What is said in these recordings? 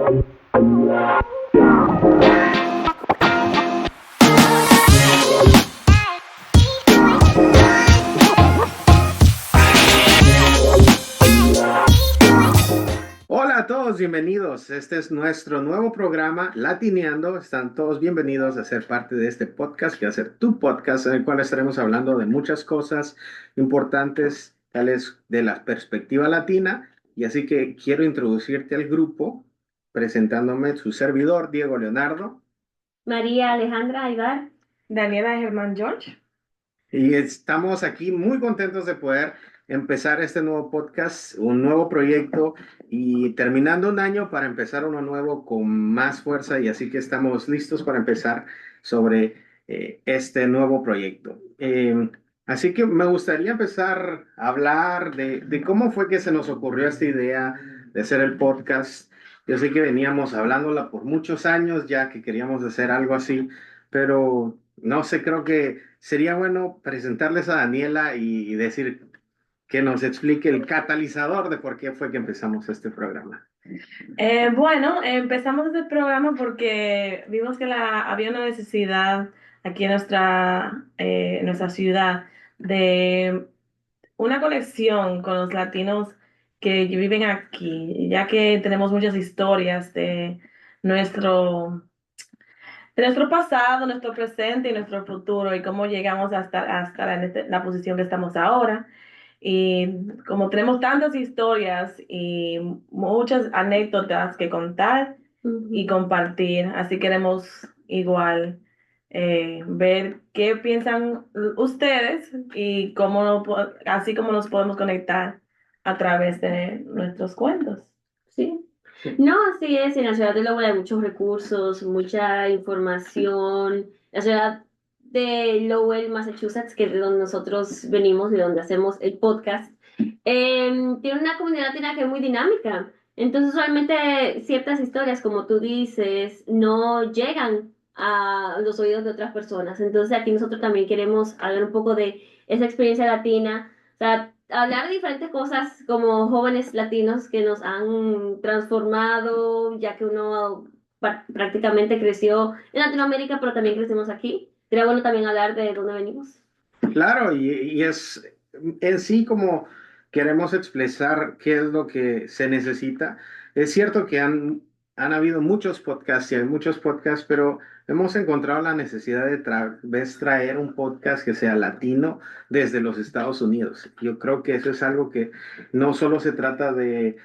Hola a todos, bienvenidos. Este es nuestro nuevo programa Latineando. Están todos bienvenidos a ser parte de este podcast, que va a ser tu podcast, en el cual estaremos hablando de muchas cosas importantes, tales de la perspectiva latina. Y así que quiero introducirte al grupo, presentándome su servidor, Diego Leonardo. María Alejandra Aybar. Daniela Germán George. Y estamos aquí muy contentos de poder empezar este nuevo podcast, un nuevo proyecto y terminando un año para empezar uno nuevo con más fuerza y así que estamos listos para empezar sobre este nuevo proyecto. Así que me gustaría empezar a hablar de cómo fue que se nos ocurrió esta idea de hacer el podcast. Yo sé que veníamos hablándola por muchos años ya que queríamos hacer algo así, pero no sé, creo que sería bueno presentarles a Daniela y decir que nos explique el catalizador de por qué fue que empezamos este programa. Empezamos este programa porque vimos que había una necesidad aquí en nuestra ciudad de una conexión con los latinos que viven aquí, ya que tenemos muchas historias nuestro, de nuestro pasado, nuestro presente y nuestro futuro y cómo llegamos hasta la posición que estamos ahora. Y como tenemos tantas historias y muchas anécdotas que contar y compartir, así queremos igual ver qué piensan ustedes y así como nos podemos conectar a través de nuestros cuentos. Sí. No, así es. En la ciudad de Lowell hay muchos recursos, mucha información. La ciudad de Lowell, Massachusetts, que es de donde nosotros venimos y donde hacemos el podcast, tiene una comunidad latina que es muy dinámica. Entonces, usualmente ciertas historias, como tú dices, no llegan a los oídos de otras personas. Entonces, aquí nosotros también queremos hablar un poco de esa experiencia latina. O sea, hablar de diferentes cosas como jóvenes latinos que nos han transformado, ya que uno prácticamente creció en Latinoamérica, pero también crecimos aquí. Sería bueno también hablar de dónde venimos. Claro, y es en sí como queremos expresar qué es lo que se necesita. Es cierto que han habido muchos podcasts y hay muchos podcasts, pero hemos encontrado la necesidad de vez traer un podcast que sea latino desde los Estados Unidos. Yo creo que eso es algo que no solo se trata de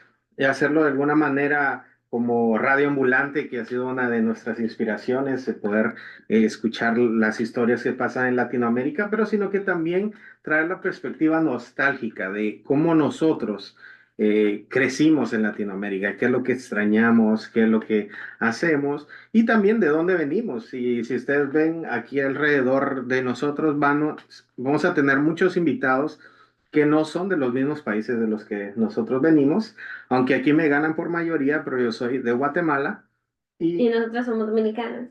hacerlo de alguna manera como Radio Ambulante, que ha sido una de nuestras inspiraciones, de poder escuchar las historias que pasan en Latinoamérica, pero sino que también traer la perspectiva nostálgica de cómo nosotros crecimos en Latinoamérica, qué es lo que extrañamos, qué es lo que hacemos y también de dónde venimos. Y si ustedes ven aquí alrededor de nosotros, vamos a tener muchos invitados que no son de los mismos países de los que nosotros venimos, aunque aquí me ganan por mayoría, pero yo soy de Guatemala Y y nosotras somos dominicanas.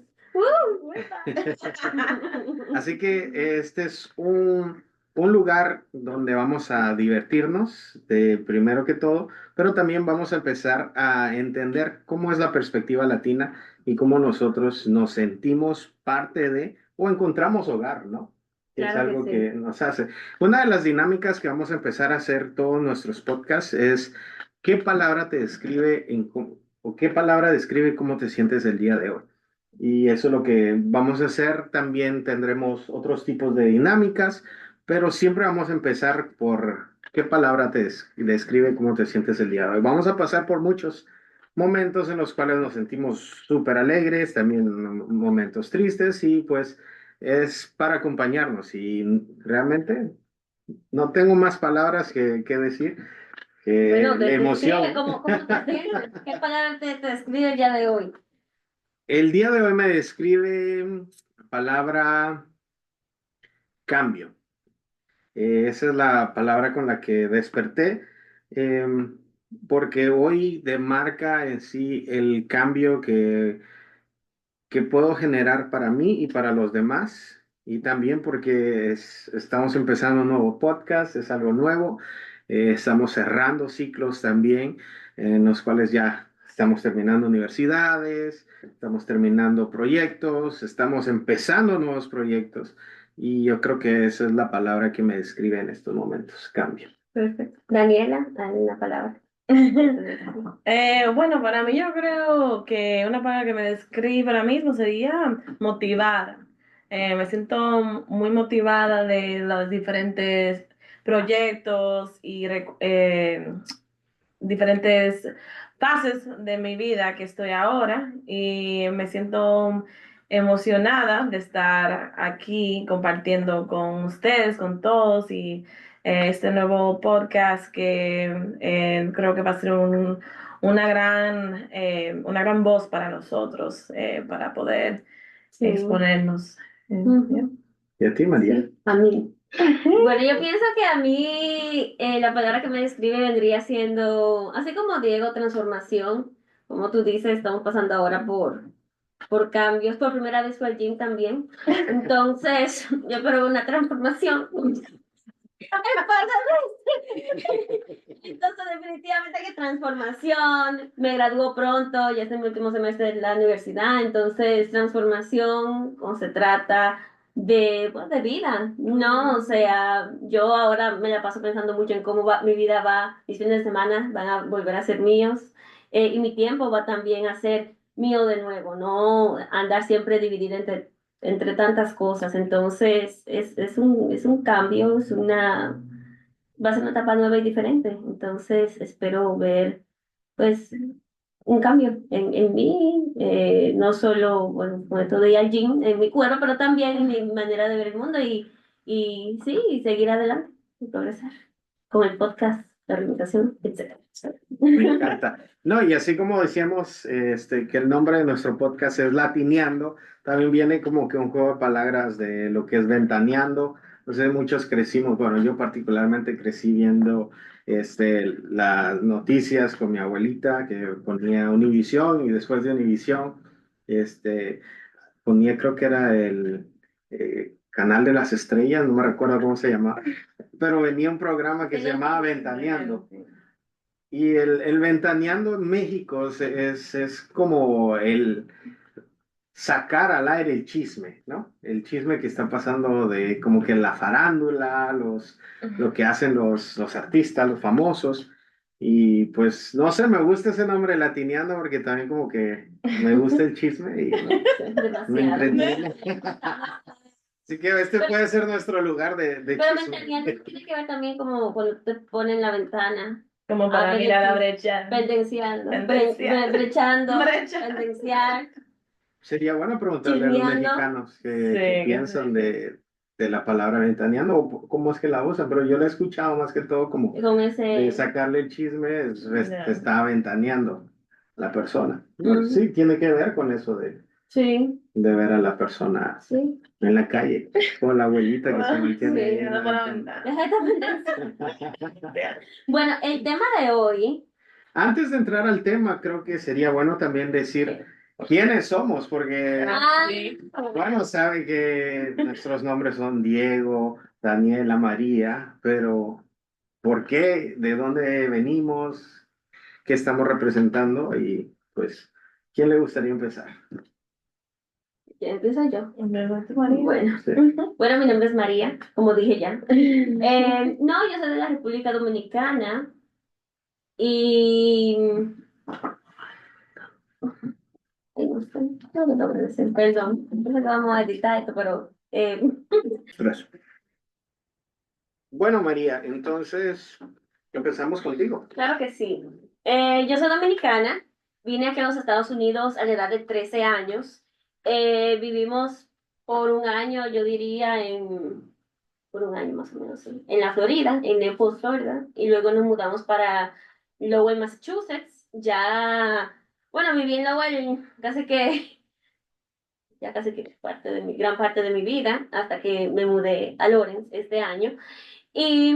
así que este es un lugar donde vamos a divertirnos, primero que todo, pero también vamos a empezar a entender cómo es la perspectiva latina y cómo nosotros nos sentimos parte de o encontramos hogar, ¿no? Que es Claro que algo que sí. nos hace. Una de las dinámicas que vamos a empezar a hacer todos nuestros podcasts es qué palabra te describe o qué palabra describe cómo te sientes el día de hoy. Y eso es lo que vamos a hacer. También tendremos otros tipos de dinámicas, pero siempre vamos a empezar por qué palabra te describe cómo te sientes el día de hoy. Vamos a pasar por muchos momentos en los cuales nos sentimos súper alegres, también momentos tristes y pues es para acompañarnos. Y realmente no tengo más palabras que decir que Bueno, la describe emoción. cómo te sientes. ¿Qué palabra te describe el día de hoy? El día de hoy me describe la palabra cambio. Esa es la palabra con la que desperté, em, porque hoy demarca en sí el cambio que puedo generar para mí y para los demás, y también porque estamos empezando un nuevo podcast, es algo nuevo, estamos cerrando ciclos también, en los cuales ya estamos terminando universidades, estamos terminando proyectos, estamos empezando nuevos proyectos y yo creo que esa es la palabra que me describe en estos momentos, cambio. Perfecto. Daniela, ¿alguna palabra? Bueno, para mí yo creo que una palabra que me describe ahora mismo sería motivar. Me siento muy motivada de los diferentes proyectos y diferentes fases de mi vida que estoy ahora y me siento emocionada de estar aquí compartiendo con ustedes, con todos y este nuevo podcast que creo que va a ser una gran voz para nosotros para poder Sí. exponernos. Ujú. ¿Y a ti, María? Sí, a mí. Bueno, yo pienso que a mí la palabra que me describe vendría siendo, así como Diego, transformación. Como tú dices, estamos pasando ahora por cambios. Por primera vez fue al gym también. Entonces, yo espero una transformación. Entonces, definitivamente que transformación. Me graduó pronto, ya es en mi último semestre de la universidad. Entonces, transformación, como se trata pues, de vida, ¿no? O sea, yo ahora me la paso pensando mucho en cómo mi vida va, mis fines de semana van a volver a ser míos, y mi tiempo va también a ser mío de nuevo, no andar siempre dividido entre tantas cosas. Entonces, es un cambio, va a ser una etapa nueva y diferente. Entonces, espero ver, pues, un cambio en mí, no solo, bueno, como todo ir al gym, en mi cuerpo, pero también en mi manera de ver el mundo y sí, y seguir adelante y progresar con el podcast, la organización, etcétera. Me encanta. No, y así como decíamos, que el nombre de nuestro podcast es Latineando, también viene como que un juego de palabras de lo que es ventaneando. Entonces muchos crecimos, bueno, yo particularmente crecí viendo las noticias con mi abuelita que ponía Univisión y después de Univisión, este, ponía creo que era el Canal de las Estrellas, no me recuerdo cómo se llamaba, pero venía un programa que se llamaba Ventaneando. Y el ventaneando en México es como el sacar al aire el chisme, ¿no? El chisme que está pasando de como que la farándula, lo que hacen los artistas, los famosos. Y pues, no sé, me gusta ese nombre latineando porque también como que me gusta el chisme y me Demasiado. entretiene. Así que este puede ser nuestro lugar de Pero chisme. ventaneando tiene que ver también como cuando te ponen la ventana. Como para mirar la brecha. Pendenciando, Pendenciar. Brecha. pendenciar, Sería bueno preguntarle a los chismeando. mexicanos Sí, qué piensan de la palabra ventaneando o cómo es que la usan, pero yo la he escuchado más que todo como Con de ese. sacarle el chisme, Ya. te está ventaneando la persona. Bueno, Ujú. sí, tiene que ver con eso Sí, de ver a la persona sí. en la calle, como la abuelita que se mantiene Sí, ahí en no la por la ventana. ventana. Bueno, el tema de hoy. Antes de entrar al tema, creo que sería bueno también decir quiénes somos, porque Sí. bueno, sabe que nuestros nombres son Diego, Daniela, María, pero ¿por qué? ¿De dónde venimos? ¿Qué estamos representando? Y pues, ¿quién le gustaría empezar? Ya empiezo yo. María. Bueno, Sí. bueno, mi nombre es María, como dije ya. No, yo soy de la República Dominicana y ay, no sé, no lo logro decir, perdón, no sé que vamos a editar esto, pero Tres. Bueno, María, entonces empezamos contigo. claro que sí. Yo soy dominicana, vine aquí a los Estados Unidos a la edad de 13 años. Vivimos por un año, yo diría, por un año más o menos, sí, en la Florida, en Naples, Florida, y luego nos mudamos para Lowell, Massachusetts. Ya, bueno, viví en Lowell ya casi que gran parte de mi vida, hasta que me mudé a Lawrence este año. Y,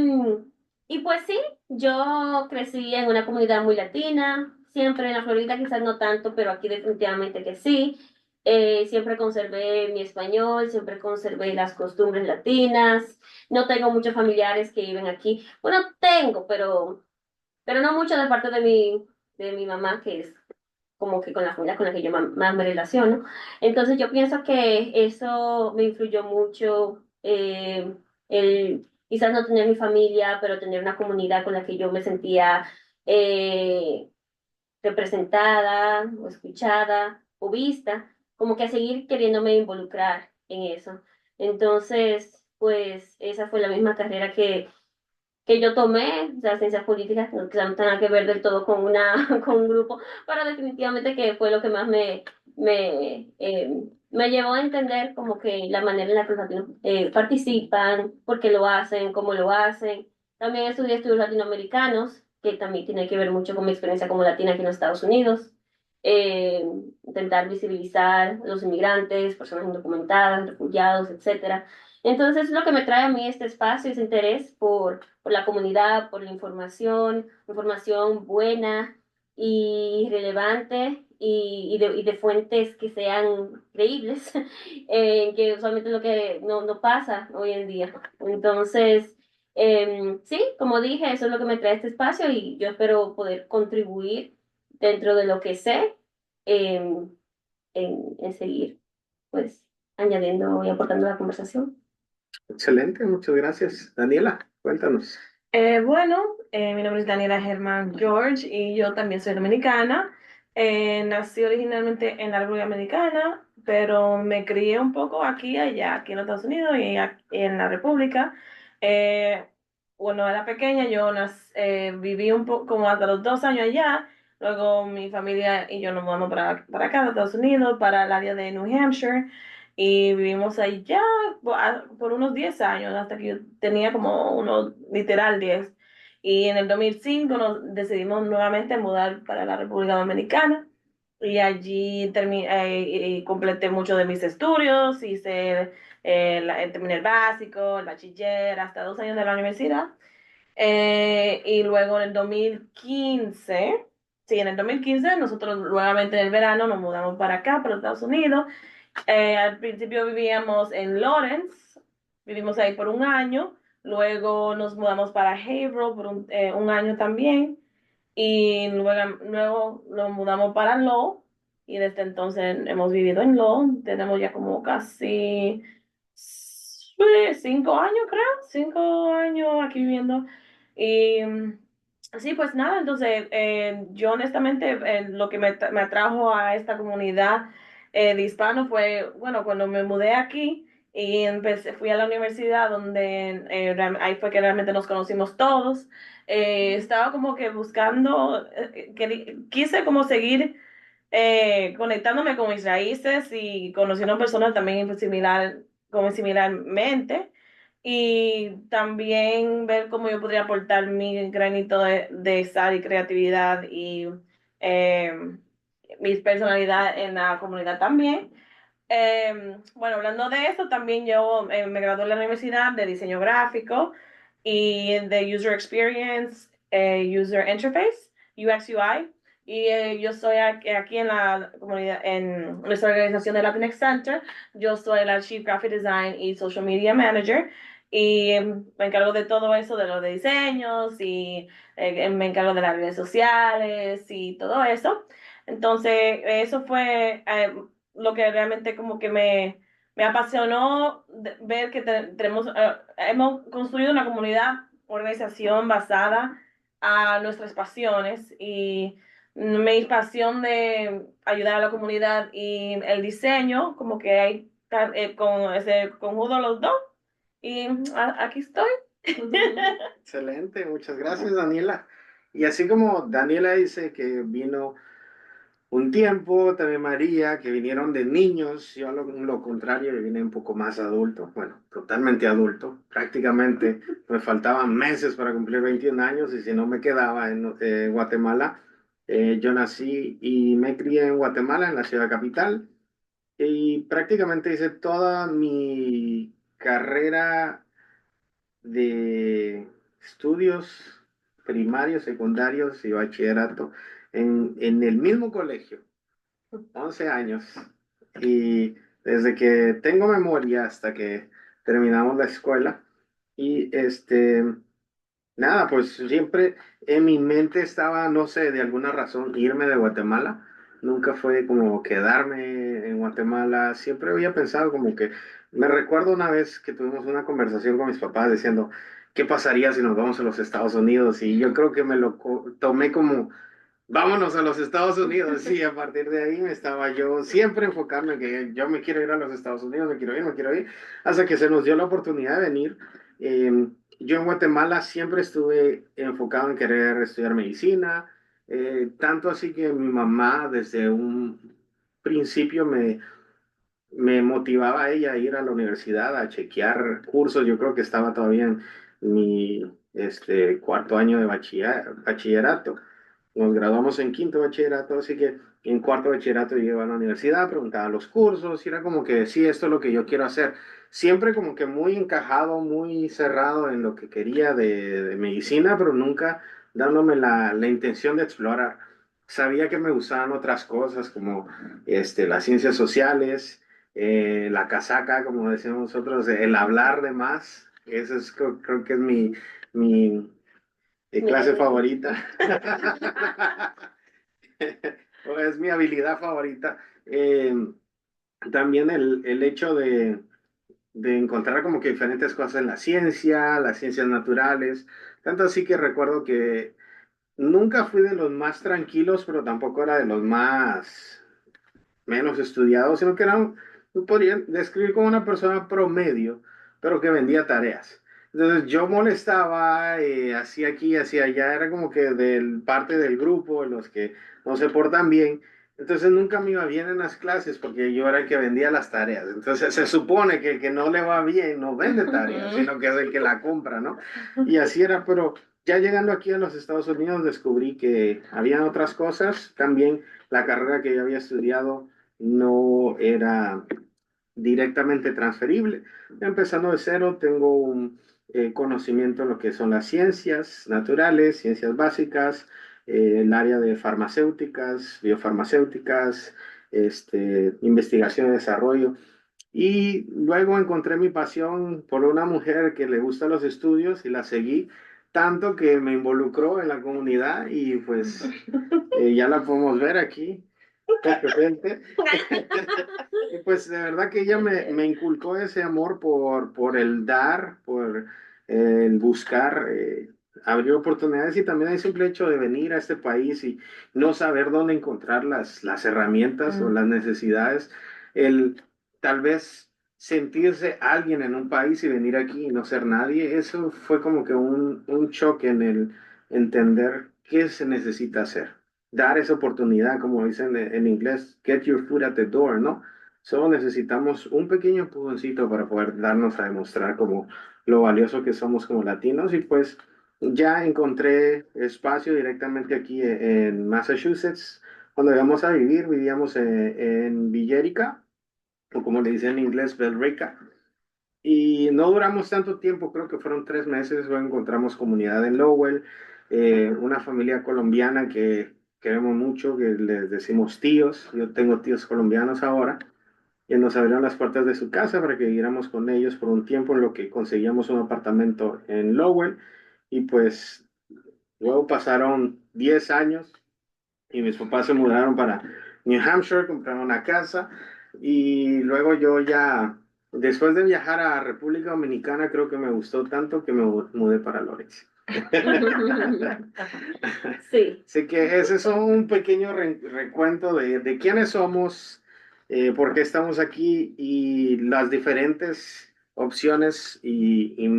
y pues sí, yo crecí en una comunidad muy latina, siempre en la Florida quizás no tanto, pero aquí definitivamente que sí. Siempre conservé mi español, siempre conservé las costumbres latinas. No tengo muchos familiares que viven aquí. Bueno, tengo, pero no mucho de parte de mi mamá, que es como que con la familia con la que yo más me relaciono. Entonces yo pienso que eso me influyó mucho, el quizás no tener mi familia, pero tener una comunidad con la que yo me sentía eh, representada o escuchada o vista, como que a seguir queriéndome involucrar en eso. Entonces, pues esa fue la misma carrera que yo tomé, o sea, ciencias políticas, no que no tenga que ver del todo con con un grupo, pero definitivamente que fue lo que más me llevó a entender como que la manera en la que los latinos participan, por qué lo hacen, cómo lo hacen. También estudié estudios latinoamericanos, que también tiene que ver mucho con mi experiencia como latina aquí en los Estados Unidos. Eh, Intentar visibilizar a los inmigrantes, personas indocumentadas, refugiados, etcétera. Entonces, lo que me trae a mí este espacio es interés por la comunidad, por la información buena y relevante y de fuentes que sean creíbles, que usualmente es lo que no pasa hoy en día. Entonces, sí, como dije, eso es lo que me trae este espacio y yo espero poder contribuir dentro de lo que sé em, en seguir, pues, añadiendo y aportando a la conversación. Excelente, muchas gracias. Daniela, cuéntanos. Mi nombre es Daniela Germán George y yo también soy dominicana. Nací originalmente en la República Dominicana, pero me crié un poco aquí y allá, aquí en los Estados Unidos y en la República. Eh, bueno, era pequeña, viví un poco como hasta los 2 años allá. Luego mi familia y yo nos mudamos para acá, a Estados Unidos, para el área de New Hampshire. Y vivimos allá por unos 10 años, hasta que yo tenía como unos, literal 10. Y en el 2005 nos decidimos nuevamente mudar para la República Dominicana. Y allí y completé muchos de mis estudios, terminé el básico, el bachiller, hasta 2 años de la universidad. Y luego en el 2015, sí, en el 2015 nosotros nuevamente en el verano nos mudamos para acá, para los Estados Unidos. Al principio vivíamos en Lawrence, vivimos ahí por un año, luego nos mudamos para Haverhill por un año también, y luego nos mudamos para Lowell, y desde entonces hemos vivido en Lowell, tenemos ya como casi 5 años, creo, 5 años aquí viviendo. Y sí, pues nada, entonces yo honestamente lo que me atrajo a esta comunidad de hispanos fue, bueno, cuando me mudé aquí y fui a la universidad donde ahí fue que realmente nos conocimos todos. Estaba como que buscando, quise como seguir conectándome con mis raíces y conociendo personas también como similarmente, y también ver cómo yo podría aportar mi granito de sal y creatividad y eh, mi personalidad en la comunidad también. Bueno, hablando de eso, también yo me gradué en la universidad de diseño gráfico y de User Experience, User Interface, UX UI. Y yo soy aquí en la comunidad, en nuestra organización de Latinx Center. Yo soy la Chief Graphic Design y Social Media Manager. Y me encargo de todo eso, de los de diseños, y me encargo de las redes sociales y todo eso. Entonces, eso fue lo que realmente como que me apasionó ver que hemos construido una comunidad, organización basada a nuestras pasiones, y mi pasión de ayudar a la comunidad y el diseño, como que hay con ese conjunto los dos, y aquí estoy. Excelente, muchas gracias, Daniela. Y así como Daniela dice que vino un tiempo, también María, que vinieron de niños, yo lo contrario, yo vine un poco más adulto, bueno, totalmente adulto. Prácticamente me faltaban meses para cumplir 21 años y si no me quedaba en Guatemala. Yo nací y me crié en Guatemala, en la ciudad capital, y prácticamente hice toda mi carrera de estudios primarios, secundarios y bachillerato en el mismo colegio, 11 años. Y desde que tengo memoria hasta que terminamos la escuela. Y nada, pues siempre en mi mente estaba, no sé, de alguna razón, irme de Guatemala. nunca fue como quedarme en Guatemala. Siempre había pensado como que, me recuerdo una vez que tuvimos una conversación con mis papás diciendo, ¿qué pasaría si nos vamos a los Estados Unidos? Y yo creo que me lo tomé como, vámonos a los Estados Unidos. Y a partir de ahí me estaba yo siempre enfocando en que yo me quiero ir a los Estados Unidos, me quiero ir, hasta que se nos dio la oportunidad de venir. Yo en Guatemala siempre estuve enfocado en querer estudiar medicina, tanto así que mi mamá desde un principio me motivaba a ella a ir a la universidad a chequear cursos. Yo creo que estaba todavía en mi cuarto año de bachillerato. Nos graduamos en quinto bachillerato, así que en cuarto bachillerato yo iba a la universidad, preguntaba los cursos, y era como que sí, esto es lo que yo quiero hacer. Siempre como que muy encajado, muy cerrado en lo que quería de medicina, pero nunca dándome la intención de explorar. Sabía que me gustaban otras cosas como las ciencias sociales, la casaca, como decimos nosotros, el hablar de más. Eso es, creo que es mi clase favorita. O es mi habilidad favorita. También el hecho de encontrar como que diferentes cosas en la ciencia, las ciencias naturales. Tanto así que recuerdo que nunca fui de los más tranquilos, pero tampoco era de los más menos estudiado, sino que era, podría describir como una persona promedio, pero que vendía tareas. Entonces yo molestaba, hacía aquí, hacía allá, era como que del parte del grupo, los que no se portan bien. Entonces nunca me iba bien en las clases porque yo era el que vendía las tareas. Entonces se supone que el que no le va bien no vende tareas, sino que es el que la compra, ¿no? Y así era, pero ya llegando aquí a los Estados Unidos descubrí que había otras cosas. También la carrera que yo había estudiado no era directamente transferible. Empezando de cero, tengo un conocimiento en lo que son las ciencias naturales, ciencias básicas, el área de farmacéuticas, biofarmacéuticas, investigación y desarrollo. Y luego encontré mi pasión por una mujer que le gusta los estudios y la seguí tanto que me involucró en la comunidad y pues ya la podemos ver aquí de repente. Y pues de verdad que ella me inculcó ese amor por el dar, por el buscar, abrir oportunidades y también el simple hecho de venir a este país y no saber dónde encontrar las herramientas o las necesidades, el tal vez sentirse alguien en un país y venir aquí y no ser nadie, eso fue como que un choque en el entender qué se necesita hacer, dar esa oportunidad, como dicen en inglés, get your foot at the door, ¿no? Solo necesitamos un pequeño empujoncito para poder darnos a demostrar como lo valioso que somos como latinos y pues ya encontré espacio directamente aquí en Massachusetts. Cuando íbamos a vivir, vivíamos en Villerica, o como le dicen en inglés, Bellrica. Y no duramos tanto tiempo, creo que fueron 3 meses, luego encontramos comunidad en Lowell, una familia colombiana que queremos mucho, que les decimos tíos, yo tengo tíos colombianos ahora, y nos abrieron las puertas de su casa para que viviéramos con ellos por un tiempo en lo que conseguíamos un apartamento en Lowell, y pues luego pasaron 10 años y mis papás se mudaron para New Hampshire, compraron una casa y luego yo ya, después de viajar a República Dominicana, creo que me gustó tanto que me mudé para Lawrence. Sí. Así que ese es un pequeño recuento de quiénes somos, por qué estamos aquí y las diferentes opciones y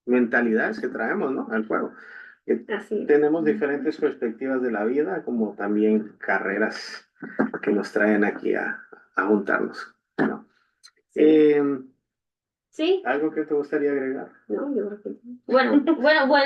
mentalidades que traemos, ¿no? Al juego. Así es. Tenemos diferentes perspectivas de la vida, como también carreras que nos traen aquí a juntarnos, ¿no? Sí. Eh, Sí. ¿Algo que te gustaría agregar? No, yo creo que no. Bueno,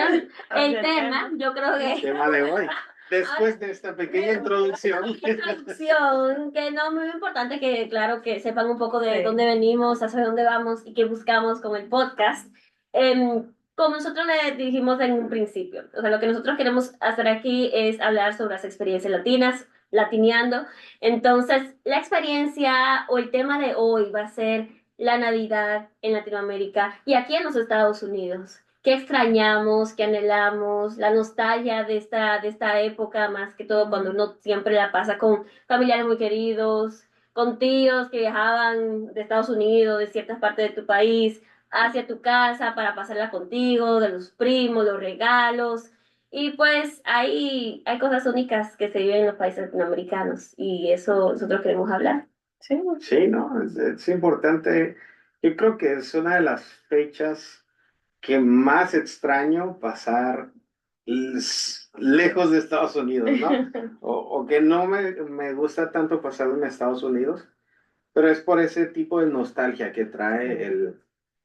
el El tema, yo creo El que tema de hoy. Después de esta pequeña introducción. introducción, que no, muy importante que, claro, que sepan un poco de Sí. dónde venimos, hacia dónde vamos y qué buscamos con el podcast. Como nosotros le dijimos en un principio, o sea, lo que nosotros queremos hacer aquí es hablar sobre las experiencias latinas, latineando. Entonces, la experiencia o el tema de hoy va a ser la Navidad en Latinoamérica y aquí en los Estados Unidos. qué extrañamos, qué anhelamos, la nostalgia de esta época, más que todo cuando uno siempre la pasa con familiares muy queridos, con tíos que viajaban de Estados Unidos, de ciertas partes de tu país, hacia tu casa para pasarla contigo, de los primos, los regalos. Y pues hay cosas únicas que se viven en los países latinoamericanos y eso nosotros queremos hablar. Sí, Sí, ¿no? Es importante. Yo creo que es una de las fechas que más extraño pasar lejos de Estados Unidos, ¿no? O que no me gusta tanto pasarlo en Estados Unidos, pero es por ese tipo de nostalgia que trae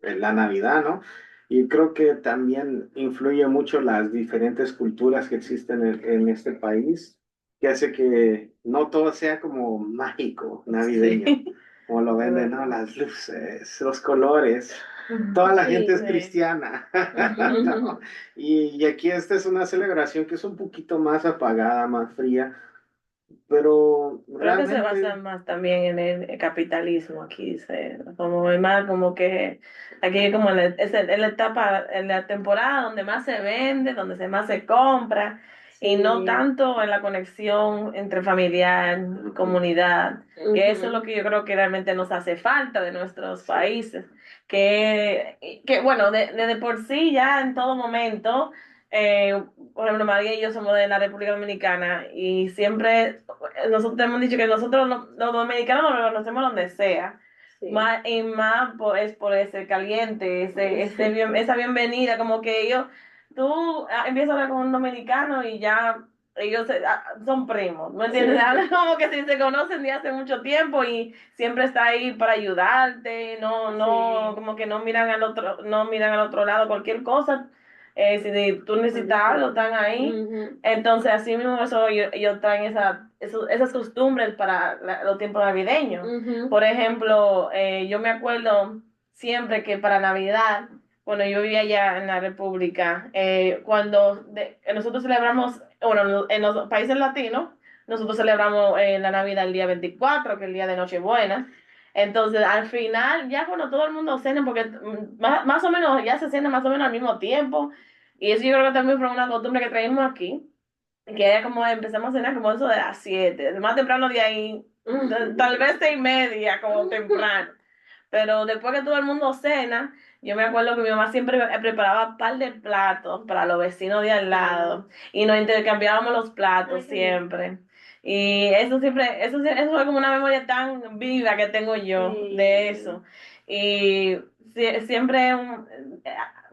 la Navidad, ¿no? Y creo que también influye mucho las diferentes culturas que existen en este país, que hace que no todo sea como mágico, navideño, sí. como lo venden, ¿no? Las luces, los colores. Toda la gente Sí. es cristiana, ¿no? Y aquí esta es una celebración que es un poquito más apagada, más fría, pero Creo que se basa realmente más también en el capitalismo aquí, como es más como que aquí como en la etapa, en la temporada donde más se vende, donde más se compra, y no Sí. tanto en la conexión entre familiar y comunidad, que eso es lo Ujú. que yo creo que realmente nos hace falta de nuestros países, que bueno, de por sí ya en todo momento. eh, por ejemplo, María y yo somos de la República Dominicana y siempre nosotros hemos dicho que nosotros los dominicanos nos reconocemos donde sea. Sí. Más, y más es por ese caliente, esa bienvenida, como que ellos, tú empiezas a hablar con un dominicano y ya ellos son primos, ¿me entiendes? Sí. Hablan como que si se conocen de hace mucho tiempo y siempre está ahí para ayudarte, no, Sí. como que no miran al otro lado cualquier cosa. Si tú necesitas algo, están ahí. Ujú. Entonces, así mismo ellos traen esas costumbres para los tiempos navideños. Ujú. Por ejemplo, yo me acuerdo siempre que para Navidad, cuando yo vivía allá en la República, nosotros celebramos, bueno, en los países latinos, nosotros celebramos la Navidad el día 24, que es el día de Nochebuena. Entonces, al final, ya cuando todo el mundo cena, porque más o menos ya se cena más o menos al mismo tiempo, y eso yo creo que también fue una costumbre que traímos aquí, que era como empezamos a cenar como eso de las 7, más temprano de ahí, tal vez 6:30, como temprano. Pero después que todo el mundo cena, yo me acuerdo que mi mamá siempre preparaba un par de platos para los vecinos de al lado y nos intercambiábamos los platos Ay, qué lindo. siempre. Y eso fue como una memoria tan viva que tengo yo de Sí. eso. Y siempre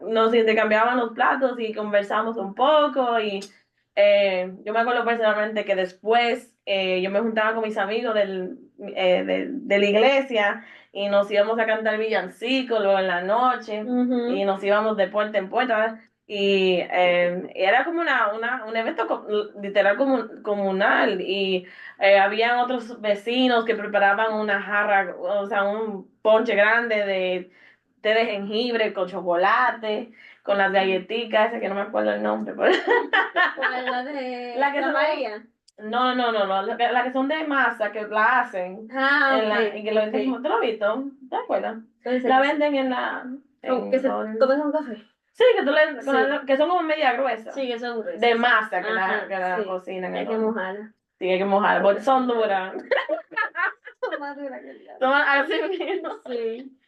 nos intercambiaban los platos y conversamos un poco y yo me acuerdo personalmente que después yo me juntaba con mis amigos de la iglesia y nos íbamos a cantar villancicos luego en la noche y Ujú. nos íbamos de puerta en puerta y era como un evento literal comunal y habían otros vecinos que preparaban una jarra, o sea, un ponche grande de té de jengibre con chocolate, con las galletitas, ese que no me acuerdo el nombre, pero ¿Cuál? La de la que la son, María. no, la que son de masa, que la hacen, Ah, ok, y que lo venden ok. como, ¿tú lo has visto? ¿Te acuerdas? Entonces, La venden en la, que en, se comen con café. sí, que, Sí, que son como media gruesas, sí, que son de gruesas. masa que Ajá, la sí. cocinan Hay en que horno. mojarla. Sí, hay que mojar, porque son duras. Son más duras que el diablo. Son así mismo, Sí.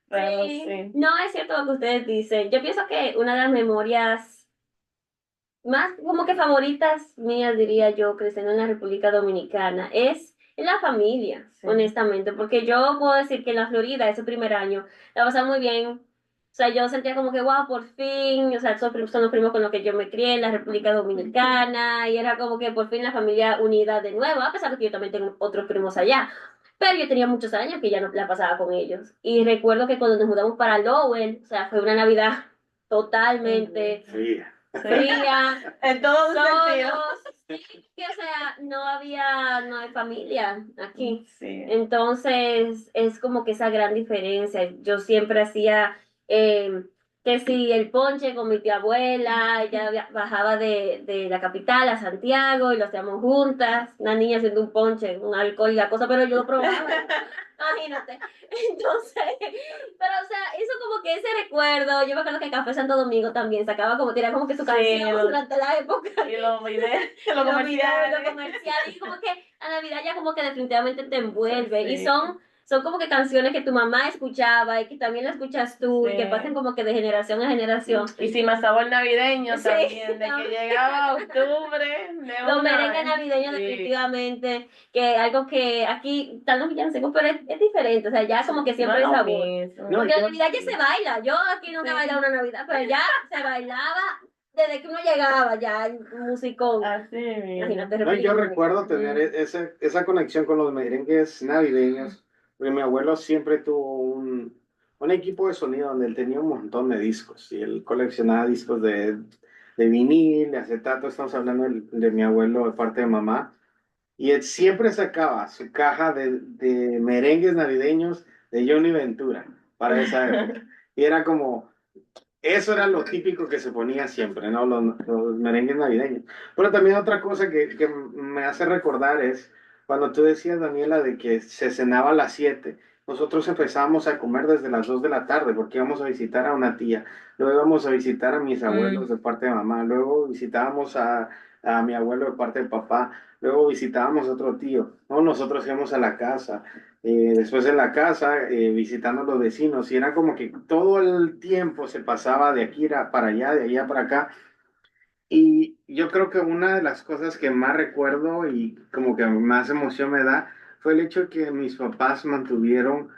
pero Sí, sí. no es cierto lo que ustedes dicen. Yo pienso que una de las memorias más como que favoritas mías, diría yo, creciendo en la República Dominicana, es la familia, Sí. honestamente, porque yo puedo decir que en la Florida, ese primer año, la pasaba muy bien. O sea, yo sentía como que, wow, por fin, o sea, son los primos con los que yo me crié en la República Dominicana, y era como que por fin la familia unida de nuevo, a pesar de que yo también tengo otros primos allá. Pero yo tenía muchos años que ya no la pasaba con ellos. Y recuerdo que cuando nos mudamos para Lowell, o sea, fue una Navidad totalmente sí. fría, En todo sentido. solos, sí, que o sea, no hay familia aquí. Sí. Entonces, es como que esa gran diferencia. Yo siempre hacía que si el ponche con mi tía abuela, ella bajaba de la capital a Santiago y lo hacíamos juntas, una niña haciendo un ponche, un alcohol y la cosa, pero yo lo probaba. imagínate. Entonces, pero o sea, eso como que ese recuerdo, yo me acuerdo que Café Santo Domingo también sacaba como, tenía como que su canción durante la época. Y los videos, los Los comerciales. comerciales, y como que la Navidad ya como que definitivamente te envuelve. Y Sí. son como que canciones que tu mamá escuchaba y que también la escuchas tú y que Sí. pasan como que de generación a generación. Y sin más sabor navideño Sí, también, de que también. llegaba octubre, de Los una merengues vez. navideños Sí. definitivamente, que algo que aquí están los villancicos, pero es diferente, o sea, ya como que No siempre es hay lo sabor. mismo. No, Porque la Navidad ya se baila, yo aquí nunca he Sí. bailado una Navidad, pero ya se bailaba desde que uno llegaba, ya el musicón. Así mismo. Imagínate, no, yo República recuerdo Dominicana. tener esa conexión con los merengues navideños, porque mi abuelo siempre tuvo un equipo de sonido donde él tenía un montón de discos y él coleccionaba discos de vinil, de acetato, estamos hablando de mi abuelo de parte de mamá. Y él siempre sacaba su caja de merengues navideños de Johnny Ventura para esa época. Y era como, eso era lo típico que se ponía siempre, ¿no? Los merengues navideños. Pero también otra cosa que me hace recordar es cuando tú decías, Daniela, de que se cenaba a las 7. Nosotros empezábamos a comer desde las 2 de la tarde porque íbamos a visitar a una tía, luego íbamos a visitar a mis abuelos de parte de mamá, luego visitábamos a mi abuelo de parte de papá, luego visitábamos a otro tío, ¿no? Nosotros íbamos a la casa, después en la casa, visitando a los vecinos, y era como que todo el tiempo se pasaba de aquí para allá, de allá para acá. Y yo creo que una de las cosas que más recuerdo y como que más emoción me da fue el hecho de que mis papás mantuvieron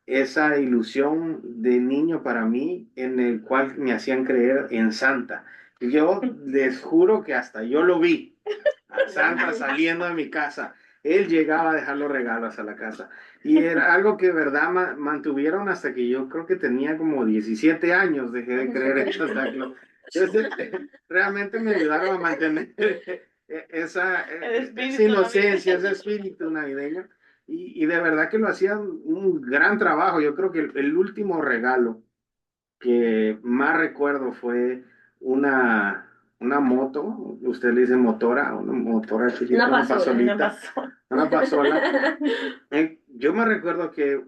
esa ilusión de niño para mí en el cual me hacían creer en Santa. Y yo les juro que hasta yo lo vi, a Santa saliendo de mi casa. Él llegaba a dejar los regalos a la casa. Y era algo que de verdad mantuvieron hasta que yo creo que tenía como 17 años, dejé de creer en Santa Claus. Entonces, realmente me ayudaron a mantener esa inocencia, ese espíritu navideño. Y de verdad que lo hacían un gran trabajo. Yo creo que el último regalo que más recuerdo fue una moto, usted le dice motora, una motora chiquita, Una una pasola. Una pasolita, pasó. una pasola. Yo me recuerdo que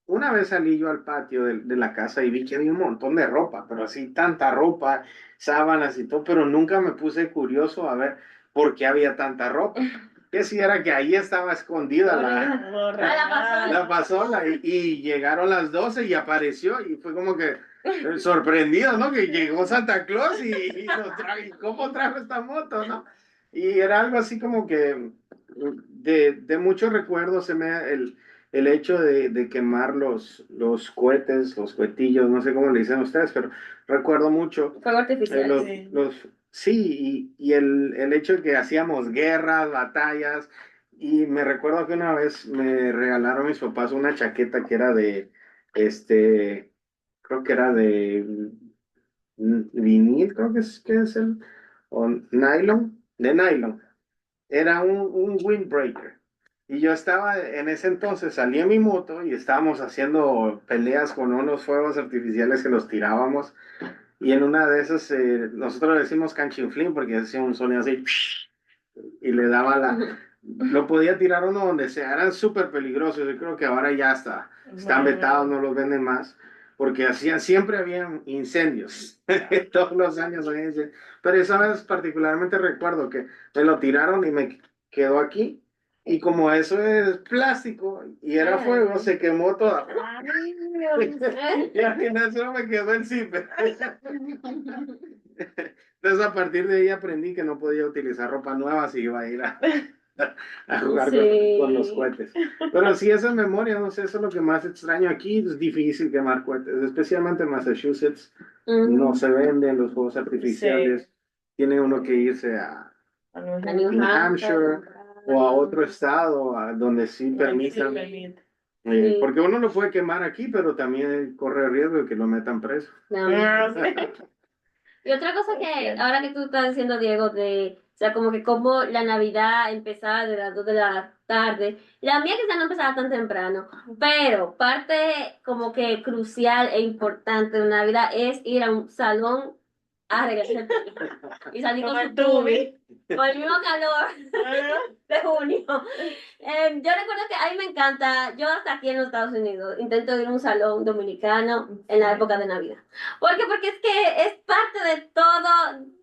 una vez salí yo al patio de la casa y vi que había un montón de ropa, pero así tanta ropa, sábanas y todo, pero nunca me puse curioso a ver por qué había tanta ropa. Que si era que ahí estaba escondida la pasola y llegaron las 12 y apareció y fue como que sorprendido, ¿no? Que llegó Santa Claus y cómo trajo esta moto, ¿no? Y era algo así como que de muchos recuerdos se me el hecho de quemar los cohetes, los cohetillos, no sé cómo le dicen ustedes, pero recuerdo mucho Fuego artificial. sí, y el hecho de que hacíamos guerras, batallas, y me recuerdo que una vez me regalaron mis papás una chaqueta que era este, creo que era de vinil, creo que es o nylon, de nylon. Era un windbreaker. Y yo estaba, en ese entonces, salí en mi moto y estábamos haciendo peleas con unos fuegos artificiales que los tirábamos. Y en una de esas, nosotros le decimos canchinflín porque hacía un sonido así y le daba lo podía tirar uno donde sea, eran súper peligrosos. Yo creo que ahora ya están vetados, no los venden más, porque siempre habían incendios, todos los años había incendios. Pero esa vez particularmente recuerdo que me lo tiraron y me quedó aquí. Y como eso es plástico y era fuego, se quemó toda. Y al final solo me quedó el zipper. Entonces a partir de ahí aprendí que no podía utilizar ropa nueva si iba a ir a jugar con los Sí. cohetes. Pero sí, esa memoria, no sé, eso es lo que más extraño aquí. Es difícil quemar cohetes, especialmente en Massachusetts. No se venden los fuegos artificiales. Tiene uno que irse a A New New Hampshire o a otro Hampshire. estado donde sí permitan. Sí. Porque uno lo puede quemar aquí, pero también corre el riesgo de que lo metan preso. No. Y otra cosa que, ahora que tú estás diciendo, Diego, o sea, como que como la Navidad empezaba de las 2 de la tarde, la mía quizá no empezaba tan temprano, pero parte como que crucial e importante de Navidad es ir a un salón a regalarse el pelo y salir con Como su el tubi. Con el mismo calor de junio. Yo recuerdo que a mí me encanta, yo hasta aquí en los Estados Unidos intento ir a un salón dominicano en la época de Navidad. ¿Por qué? Porque es que es parte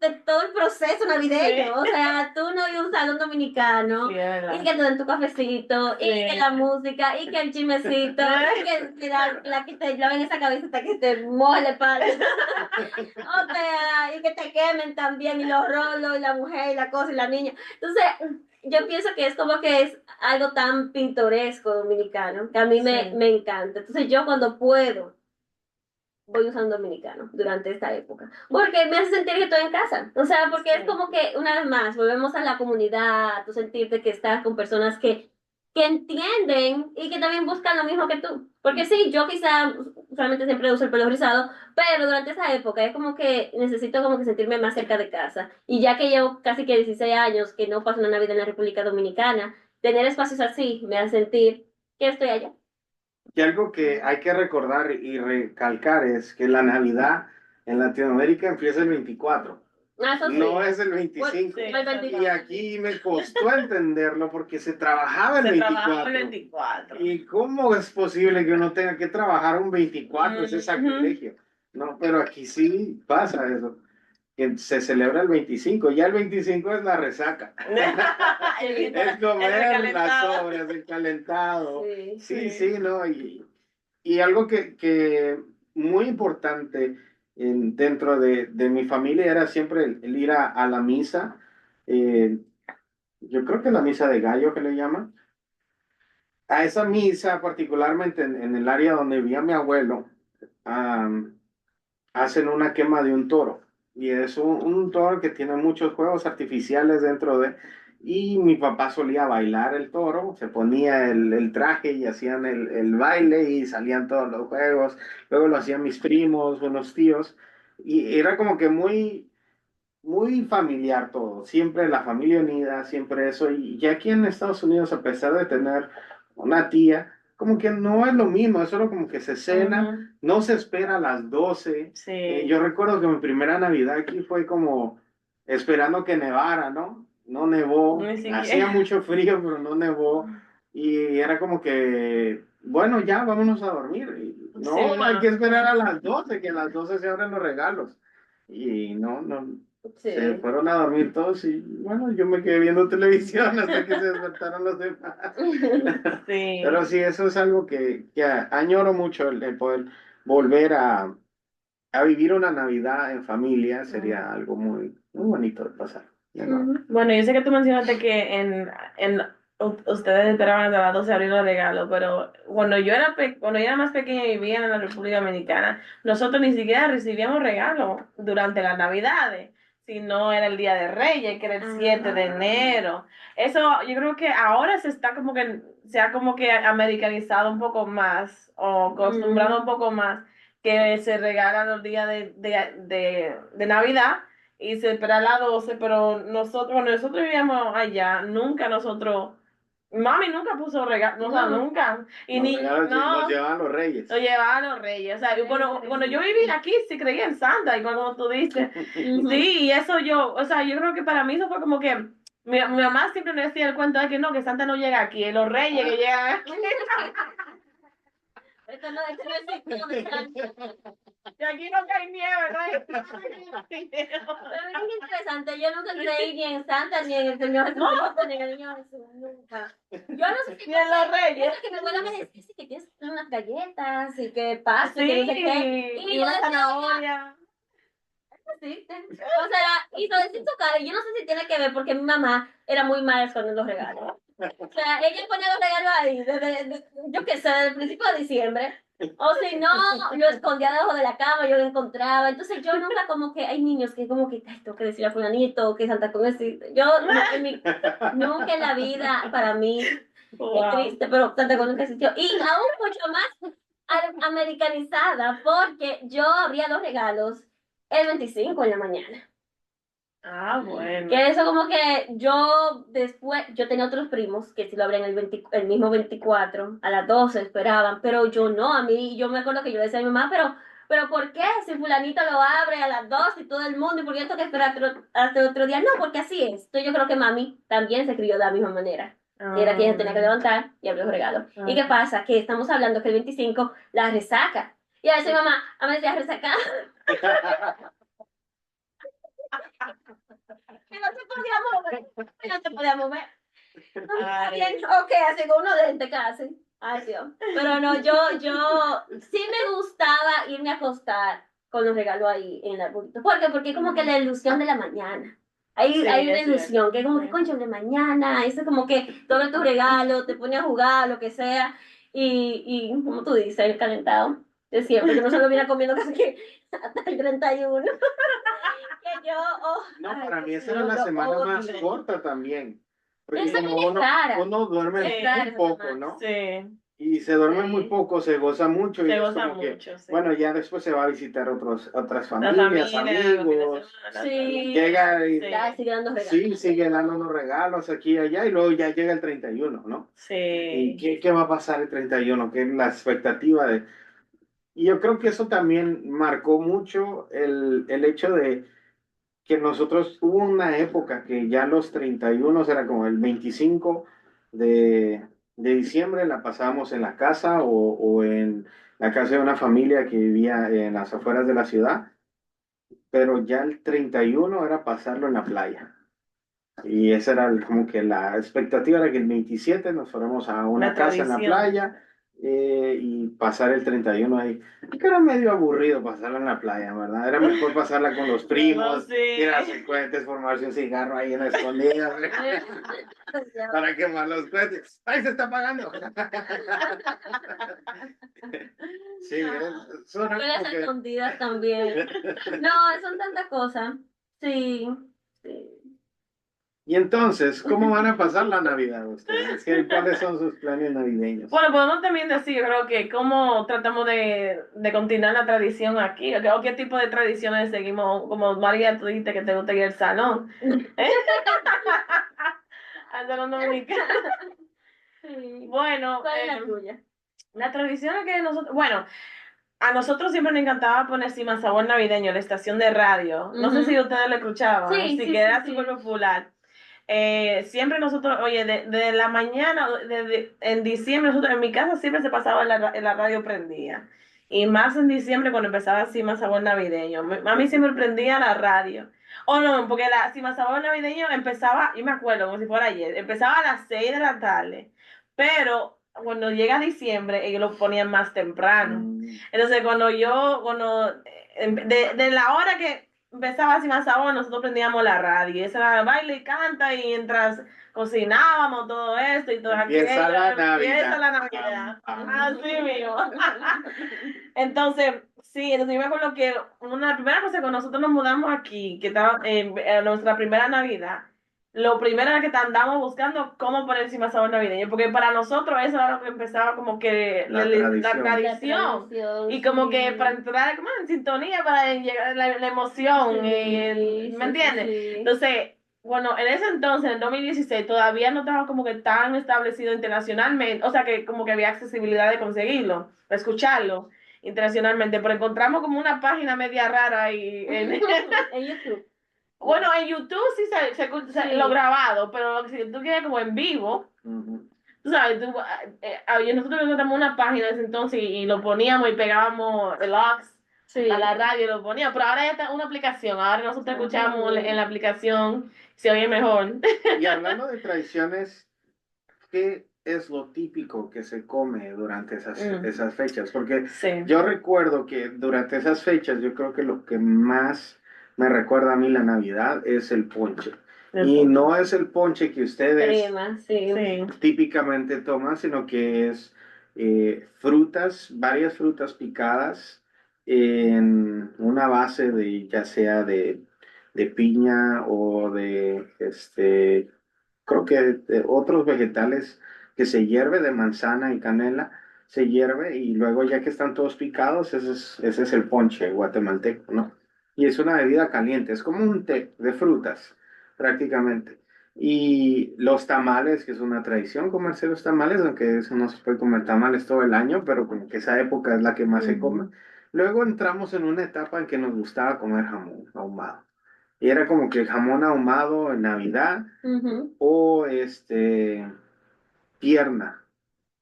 de todo el proceso navideño. O sea, tú no ir a un salón dominicano Sí, es verdad. y que te den tu cafecito, y Sí. que la música, y que el chismecito, y que la que te laven esa cabecita que te moje la espalda. O sea, y que te quemen también, y los rolos, y la mujer, y la cosa, y la niña. Entonces, yo pienso que es como que es algo tan pintoresco dominicano, que a mí Sí. me encanta. Entonces, yo cuando puedo, voy usando dominicano durante esta época, porque me hace sentir que estoy en casa. O sea, porque es Sí. como que, una vez más, volvemos a la comunidad, a tú sentirte que estás con personas que entienden y que también buscan lo mismo que tú. Porque sí, yo quizá usualmente siempre uso el pelo rizado, pero durante esa época es como que necesito como que sentirme más cerca de casa. Y ya que llevo casi que 16 años que no paso una Navidad en la República Dominicana, tener espacios así me hace sentir que estoy allá. Y algo que hay que recordar y recalcar es que la Navidad en Latinoamérica empieza el 24, Ah, eso no sí. es el Bueno, 25. Sí, el Y 24. aquí me costó entenderlo porque se trabajaba el Se trabajaba el 24. 24. ¿Y cómo es posible que uno tenga que trabajar un 24? Ese Ujú. sacrilegio. No, pero aquí sí pasa eso, que se celebra el 25. Ya el 25 es la resaca. Es El comer las recalentado. sobras, el calentado. Sí. Sí, Sí. sí, ¿no? Y algo que muy importante dentro de mi familia era siempre el ir a la misa. eh, yo creo que la misa de gallo que le llaman. A esa misa, particularmente en el área donde vivía mi abuelo, am, hacen una quema de un toro. Y es un toro que tiene muchos juegos artificiales dentro de... Y mi papá solía bailar el toro, se ponía el traje y hacían el baile y salían todos los juegos. Luego lo hacían mis primos, unos tíos. Y era como que muy familiar todo, siempre la familia unida, siempre eso. Y ya aquí en Estados Unidos, a pesar de tener una tía, como que no es lo mismo, es solo como que se cena, Ujú. no se espera a las 12. Sí. Yo recuerdo que mi primera Navidad aquí fue como esperando que nevara, ¿no? No nevó, Ni hacía siquiera. mucho frío, pero no nevó. Y era como que, bueno, ya vámonos a dormir. Y, Sí, no, hay que no. esperar a las 12 que a las 12 se abren los regalos. Y no, se Sí. fueron a dormir todos y bueno, yo me quedé viendo televisión hasta que se despertaron los demás. Pero Sí. sí, eso es algo que añoro mucho, el poder volver a vivir una Navidad en familia, sería algo muy bonito de pasar. De nuevo. Ujú. Bueno, yo sé que tú mencionaste que ustedes esperaban hasta las 12 abrir los regalos, pero cuando yo era más pequeña y vivía en la República Dominicana, nosotros ni siquiera recibíamos regalos durante las Navidades, sino era el Día de Reyes, que era el 7 de enero. Eso yo creo que ahora se ha como que americanizado un poco más o acostumbrado un poco más que se regalan los días de Navidad y se espera a las 12, pero cuando nosotros vivíamos allá, nunca mami nunca puso regalo, o sea, No. nunca, y Los ni, regalos los no, llevaban los reyes. lo llevaban los reyes, o sea, cuando yo vivía aquí, sí creía en Santa, igual como tú dices, Ujú. sí, y eso o sea, yo creo que para mí eso fue como que, mi mamá siempre me decía el cuento de que no, que Santa no llega aquí, es los reyes que llegan aquí, Esto no es signo de Santa. y aquí no cae nieve, Pero miren qué interesante, yo nunca creí ni en Santa, ni en el Señor Jesucristo, ni en el Niño Jesús, nunca. Yo no sé si ni en los reyes. pienso que mi abuela me decía sí, que tienes unas galletas y que pasto y que no sé qué. Sí, Y y yo una decía, zanahoria. existe. O sea, y todo eso su cara. Yo no sé si tiene que ver porque mi mamá era muy mala escondiendo los regalos. O sea, ella ponía los regalos ahí, yo qué sé, desde el principio de diciembre. O si no, lo escondía debajo de la cama, yo lo encontraba. Entonces yo nunca como que, hay niños que como que, ay, tengo que decirle a fulanito que Santa Claus existe. Yo nunca en la vida, para mí, es Wow. triste, pero Santa Claus nunca existió. Y aún mucho más americanizada porque yo abría los regalos el 25 en la mañana. Ah, bueno. Que eso como que yo después, yo tenía otros primos que sí lo abrían el mismo 24 a las 12 esperaban, pero yo no, a mí, yo me acuerdo que yo le decía a mi mamá, pero pero ¿por qué? Si fulanito lo abre a las 2 y todo el mundo, ¿y por qué tengo que esperar hasta otro día? No, porque así es. Entonces yo creo que mami también se crió de la misma manera. Era que ella tenía que levantar y abrir los regalos. ¿Y qué pasa? Que estamos hablando que el 25 la resaca. Y a veces mamá, a veces ya resaca, que no se podía mover, que no se podía mover. Ay, Bien, ok, así con uno de casi. Ay, Dios. Pero no, yo sí me gustaba irme a acostar con los regalos ahí en el arbolito. ¿Por qué? Porque como que la ilusión de la mañana. sí, Hay una es cierto. ilusión, que es como que, Sí. concho, de mañana, eso es como que todo tu regalo, te pone a jugar, lo que sea, y como tú dices, el calentado de siempre, que no se lo viene comiendo casi que hasta el 31. Que yo, oh, No, ay, para mí Dios esa era mío, la lo semana más odio. corta también, porque Esa como también es rara, uno duerme es Sí, rara muy esa poco, semana. ¿no? sí, Y se duerme muy Sí. poco, se goza mucho y se es goza como que, mucho, sí. bueno, ya después se va a visitar otras La familias, familia, los fines de amigos, semana, Sí, llega y ya sí, sigue dando regalos. sí, sigue dándonos regalos aquí y allá y luego ya llega el 31, ¿no? ¿Y sí. qué va a pasar el 31? ¿Qué es la expectativa de...? Y yo creo que eso también marcó mucho el hecho de que nosotros hubo una época que ya los 31 era como el 25 de diciembre, la pasábamos en la casa o en la casa de una familia que vivía en las afueras de la ciudad, pero ya el 31 era pasarlo en la playa. Y esa era como que la expectativa era que el 27 nos fuéramos a una Una casa en la tradición. playa y pasar el 31 ahí. Y que era medio aburrido pasarla en la playa, ¿verdad? Era mejor pasarla con los No primos, ir a sé. hacer cohetes, formarse un cigarro ahí en la escondida, para quemar los cohetes. ¡Ay, se está apagando! Sí, suena Las como que... escondidas también. No, son tantas cosas. Sí, sí. Y entonces, ¿cómo van a pasar la Navidad ustedes? ¿Cuáles son sus planes navideños? Bueno, podemos también decir, yo creo que cómo tratamos de continuar la tradición aquí, o qué tipo de tradiciones seguimos, como María, tú dijiste que te gusta ir al salón, ¿eh? Al salón dominicano. Sí. Bueno, ¿Cuál es la tuya? la tradición es que nosotros, bueno, a nosotros siempre nos encantaba poner Cima Sabor Navideño, la estación de radio. No sé si Ujú. ustedes lo escuchaban, Sí, sí sí, que sí, era súper sí. popular. Siempre nosotros, oye, de la mañana, en diciembre, nosotros, en mi casa siempre se pasaba en la radio prendida. Y más en diciembre cuando empezaba así más sabor navideño. A mí siempre prendía la radio. O no, porque la Cima Sabor Navideño empezaba, yo me acuerdo como si fuera ayer, empezaba a las 6 de la tarde. Pero cuando llega diciembre, ellos lo ponían más temprano. Mm. Entonces, de la hora que empezaba así más sabor, nosotros prendíamos la radio. Y esa era baile y canta, y mientras cocinábamos todo esto y todo Empieza aquello, la empieza Navidad. la Pam, Navidad. pam. Así mismo. Entonces, sí, entonces yo me acuerdo que una primera cosa que nosotros nos mudamos aquí, que estaba en nuestra primera Navidad, lo primero era que andamos buscando cómo poner encima sabor navideño, porque para nosotros eso era lo que empezaba como que La la tradición. La tradición, tradición, y como que para sí. entrar como en sintonía, para llegar la emoción, Sí, ¿me sí, sí, entiendes? sí. Entonces, bueno, en ese entonces, en 2016 todavía no estaba como que tan establecido internacionalmente, o sea que como que había accesibilidad de conseguirlo, de escucharlo internacionalmente, pero encontramos como una página media rara y En YouTube. bueno, en YouTube sí lo Sí. grabado, pero si tú quieres como en vivo, Ujú. tú sabes, nosotros encontramos una página de ese entonces y lo poníamos y pegábamos el aux a Sí. la radio y lo poníamos, pero ahora ya está una aplicación, ahora nosotros escuchamos en Ujú. la aplicación, se oye mejor. Y hablando de tradiciones, ¿qué es lo típico que se come durante Mm, esas fechas? Porque sí, yo recuerdo que durante esas fechas yo creo que lo que más me recuerda a mí la Navidad es el ponche. el Y ponche. no es el ponche que ustedes Crema, sí. Sí. típicamente toman, sino que es frutas, varias frutas picadas en una base de ya sea de piña o de creo que otros vegetales que se hierve de manzana y canela, se hierve y luego ya que están todos picados, ese es el ponche guatemalteco, ¿no? Y es una bebida caliente, es como un té de frutas, prácticamente. Y los tamales, que es una tradición comerse los tamales, aunque eso no se puede comer tamales todo el año, pero como que esa época es la que más se come. Ujú. Luego entramos en una etapa en que nos gustaba comer jamón ahumado. Y era como que jamón ahumado en Navidad Ujú. o pierna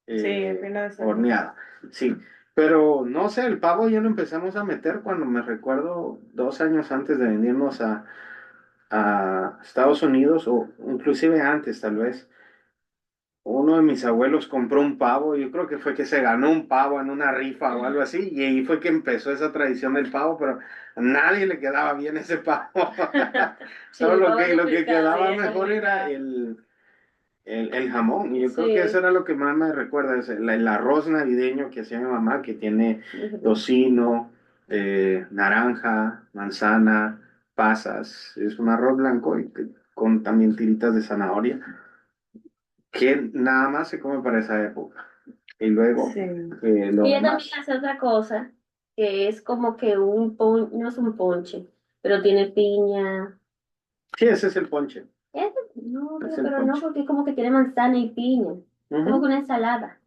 Sí, el fin de semana. horneada. Sí, pero no sé, el pavo ya lo empezamos a meter cuando me recuerdo 2 años antes de venirnos a Estados Unidos o inclusive antes tal vez. Uno de mis abuelos compró un pavo, yo creo que fue que se ganó un pavo en una rifa o algo así, y ahí fue que empezó esa tradición del pavo, pero a nadie le quedaba bien ese pavo. Sí, Solo el lo pavo es que complicado. Sí, quedaba es mejor era complicado. el jamón, y yo creo que eso Sí. era lo que más me recuerda, es el arroz navideño que hacía mi mamá, que tiene Ujú. tocino, naranja, manzana, pasas, es un arroz blanco y con también tiritas de zanahoria que nada más se come para esa época. Y luego, Sí. lo Y ella también demás. hace otra cosa, que es como que no es un ponche, pero tiene piña. Sí, ese es el ponche. No, Es el pero no, ponche. porque es como que tiene manzana y piña. Como que Ujú. una ensalada.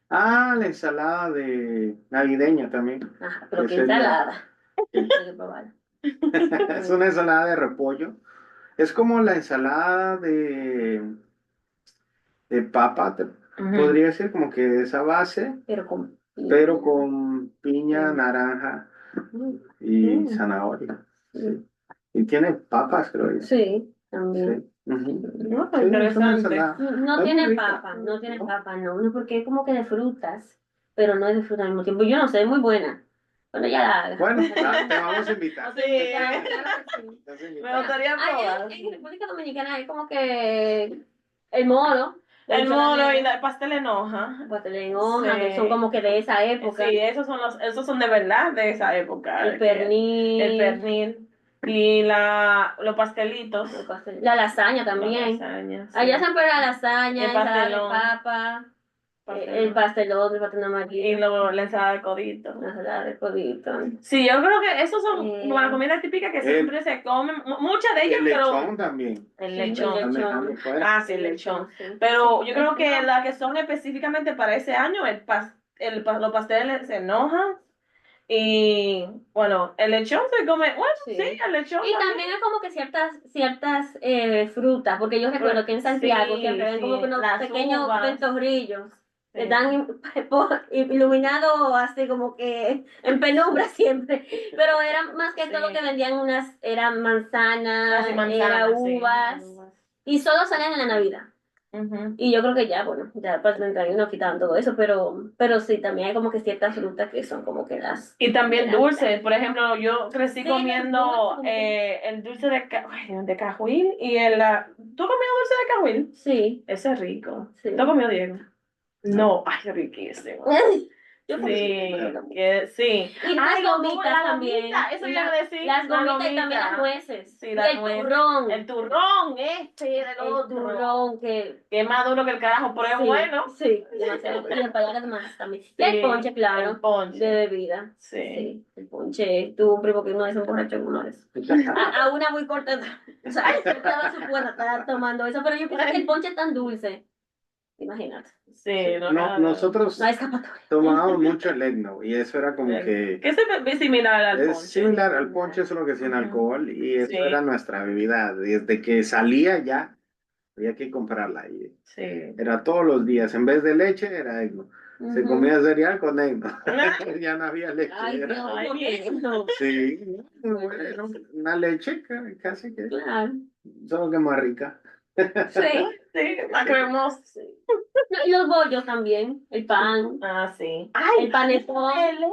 Ah, la ensalada de navideña también. Ajá, Que pero qué es el, ensalada. Hay el- que probarla. es una ensalada de repollo. Es como la ensalada de papa, Ujú. podría ser como que esa base, Pero con pero piña. con piña, Sí. naranja Mm, y mm, zanahoria. mm. Sí. Y tiene papas, creo yo. Sí, Sí. también. Ujú. No, Sí, es una interesante. ensalada. No Es muy tiene rica. papa, no tiene ¿No? papa, no, no, porque es como que de frutas, pero no es de fruta al mismo tiempo. Yo no sé, es muy buena. Bueno, ya la haga. Bueno, te vamos a invitar. Sí, Claro, claro que sí. Te vamos a me invitar. gustaría Allá probar. en República Dominicana es como que el moro, de El habichuela moro y negra, el pastel en hoja. pastel en hoja, que son Sí. como que de esa época. Sí, esos son de verdad de esa época. El El pernil, pernil y los pastelitos, la lasaña la también. lasaña, Allá sí. siempre la Y el lasaña, ensalada de pastelón, papa, pastelón. el pastel Y amarillo, luego la ensalada de codito. la ensalada de codito. Sí, yo creo que esos son la Eh, comida típica que El, siempre se comen, muchas de ellas, el pero lechón también. el sí, el lechón. Están dejando lechón. fuera. Ah, sí, el El lechón. lechón, sí. Pero yo creo Es que una- las que son específicamente para ese año, los pasteles se enojan. Y bueno, el lechón se come, bueno, sí, sí. el lechón Y también. también es como que ciertas frutas, porque yo recuerdo que en Santiago siempre Sí, ven como que sí, unos las pequeños uvas. ventorrillos que Sí, están iluminados así como que en penumbra siempre. Pero era más que todo que sí. vendían eran Ah, sí, manzanas, era manzanas, sí. uvas, Uvas. y solo salían en la Navidad. Ujú. Y yo creo que ya, bueno, ya para el 31 quitaban todo eso, pero sí, también hay como que ciertas frutas que son como que las Y de también Navidad. dulces. Por ejemplo, yo crecí Sí, los comiendo dulces. el dulce de cajuín y ¿Tú has comido dulce de cajuín? Sí, Ese es rico. ¿Tú has sí. comido, Diego? No, ay, riquísimo. Yo Sí, también, yo también. sí. Y las Ay, gomitas la gomita, también. eso iba a decir, Las la gomitas y también las gomita. nueces. Sí, Y la el nuez. El turrón. turrón, del El otro. turrón que Que es más duro que el carajo, pero es sí, bueno. sí, demasiado. Y el payaso además también. Y el ponche, Sí, el claro, de ponche. bebida. Sí. Sí, el ponche. Tuvo un primo que uno de esos borrachos en uno de esos. A una muy corta edad. O sea, yo estaba su puerta, estaba tomando eso. Pero yo pienso que el ponche es tan dulce. Imagínate. Sí, no, No, No hay nosotros escapatoria. tomábamos mucho el eggnog y eso era como que Que es similar al es ponche. similar al ponche, solo que sin Ujú. alcohol y eso era Sí, nuestra bebida. Desde que salía ya había que comprarla y sí. era todos los días. En vez de leche era eggnog. Se Ujú. comía cereal con eggnog. Ya no había leche, Ay, era. Dios, Ay, ¿por qué no? Sí, Muy bueno, dulce. una leche casi que, Claro. solo que más rica. Sí. Sí, la cremosa. Sí. No, y los bollos también. El pan. Ah, sí. Ay, El panetón. tele.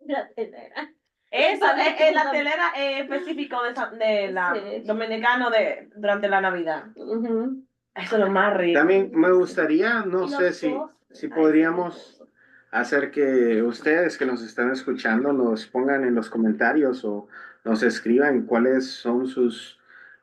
La telera. El Eso, es panetón la también. telera específico de la Sí. dominicano durante la Navidad. Ujú. Eso es lo más rico. También me gustaría, no Y los sé si postres. Ay, sí, el podríamos pozo. hacer que ustedes que nos están escuchando nos pongan en los comentarios o nos escriban cuáles son sus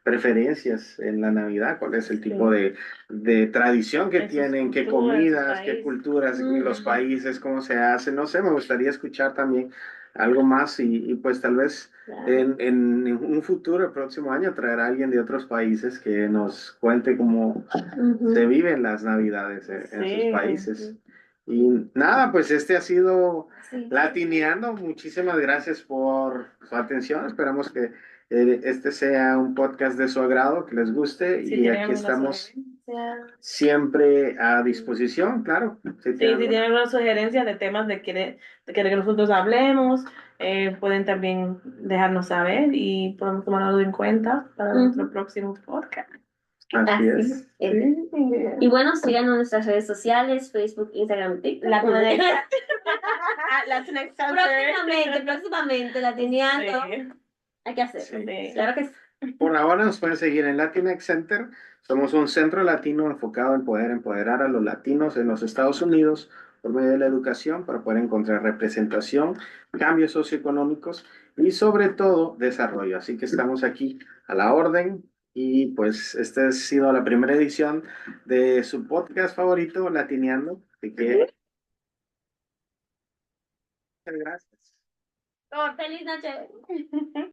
preferencias en la Navidad, cuál es el tipo Sí. de tradición que En sus tienen, qué culturas, en sus comidas, qué países. culturas, en los Ujú. países, cómo se hace. No sé, me gustaría escuchar también algo más y pues tal vez Claro. en un futuro, el próximo año, traer a alguien de otros países que nos cuente cómo se Ujú. viven las Navidades en sus Sí. países. Y nada, pues este ha sido Sí. Latineando. Muchísimas gracias por su atención. Esperamos que este sea un podcast de su agrado, que les guste Si y tienen aquí alguna estamos sugerencia. siempre a disposición, claro. Si Sí, tienen si tienen alguna. alguna sugerencia de temas de que nosotros hablemos, pueden también dejarnos saber y podemos tomarlo en cuenta para nuestro Ujú. próximo podcast. Así Así es. es. Sí. Y bueno, síganos en nuestras redes sociales, Facebook, Instagram, TikTok. Latinx Center. Próximamente, Latineando. Sí. Hay que hacerlo. Sí. Claro que sí. Por ahora nos pueden seguir en Latinx Center. Somos un centro latino enfocado en poder empoderar a los latinos en los Estados Unidos por medio de la educación para poder encontrar representación, cambios socioeconómicos y sobre todo desarrollo. Así que estamos aquí a la orden y pues esta ha sido la primera edición de su podcast favorito, Latineando. Así que muchas gracias. Feliz noche.